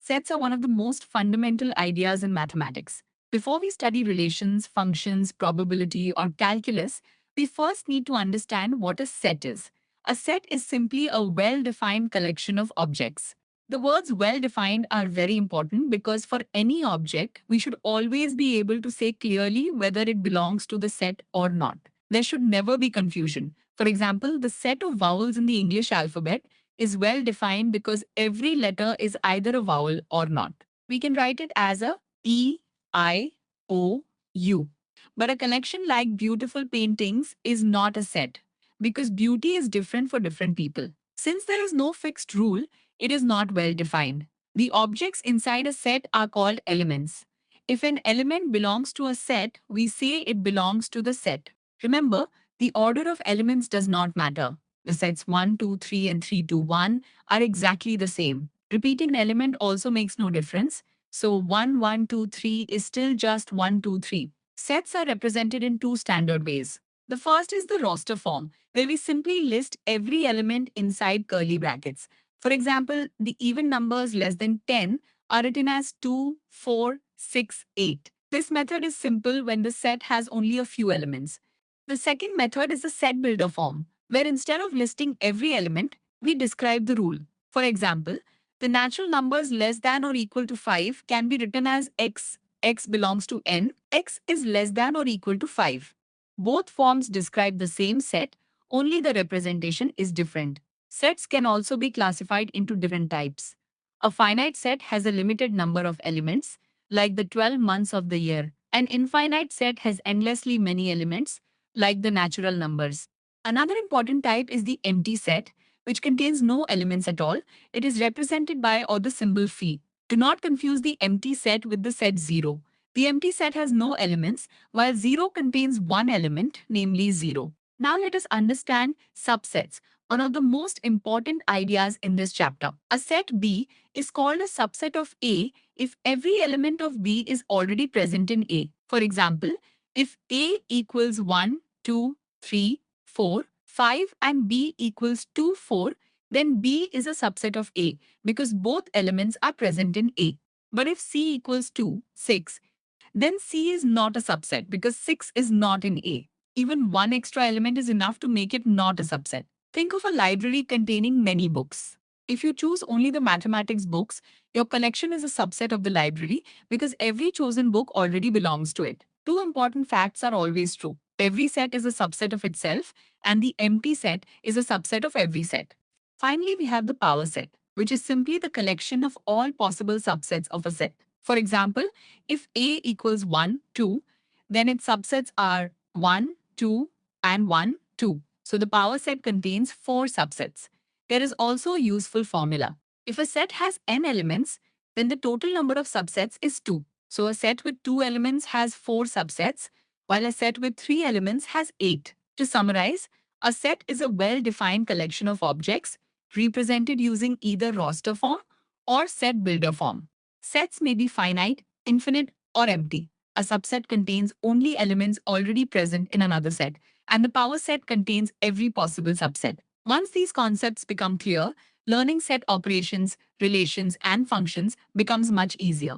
Sets are one of the most fundamental ideas in mathematics. Before we study relations, functions, probability, or calculus, we first need to understand what a set is. A set is simply a well-defined collection of objects. The words well-defined are very important because for any object, we should always be able to say clearly whether it belongs to the set or not. There should never be confusion. For example, the set of vowels in the English alphabet is well defined because every letter is either a vowel or not. We can write it as a E, I, O, U. But a collection like beautiful paintings is not a set because beauty is different for different people. Since there is no fixed rule, it is not well defined. The objects inside a set are called elements. If an element belongs to a set, we say it belongs to the set. Remember, the order of elements does not matter. The sets 1, 2, 3, and 3, 2, 1 are exactly the same. Repeating an element also makes no difference. So 1, 1, 2, 3 is still just 1, 2, 3. Sets are represented in two standard ways. The first is the roster form, where we simply list every element inside curly brackets. For example, the even numbers less than 10 are written as 2, 4, 6, 8. This method is simple when the set has only a few elements. The second method is the set builder form, where instead of listing every element, we describe the rule. For example, the natural numbers less than or equal to 5 can be written as x. X belongs to n. X is less than or equal to 5. Both forms describe the same set, only the representation is different. Sets can also be classified into different types. A finite set has a limited number of elements, like the 12 months of the year. An infinite set has endlessly many elements, like the natural numbers. Another important type is the empty set, which contains no elements at all. It is represented by or the symbol phi. Do not confuse the empty set with the set 0. The empty set has no elements, while 0 contains one element, namely 0. Now let us understand subsets, one of the most important ideas in this chapter. A set B is called a subset of A if every element of B is already present in A. For example, if A equals 1, 2, 3, 4, 5 and B equals 2, 4, then B is a subset of A because both elements are present in A. But if C equals 2, 6, then C is not a subset because 6 is not in A. Even one extra element is enough to make it not a subset. Think of a library containing many books. If you choose only the mathematics books, your collection is a subset of the library because every chosen book already belongs to it. Two important facts are always true. Every set is a subset of itself, and the empty set is a subset of every set. Finally, we have the power set, which is simply the collection of all possible subsets of a set. For example, if A equals 1, 2, then its subsets are 1, 2, and 1, 2. So the power set contains 4 subsets. There is also a useful formula. If a set has n elements, then the total number of subsets is 2. So a set with 2 elements has 4 subsets, while a set with 3 elements has 8. To summarize, a set is a well-defined collection of objects represented using either roster form or set builder form. Sets may be finite, infinite, or empty. A subset contains only elements already present in another set, and the power set contains every possible subset. Once these concepts become clear, learning set operations, relations, and functions becomes much easier.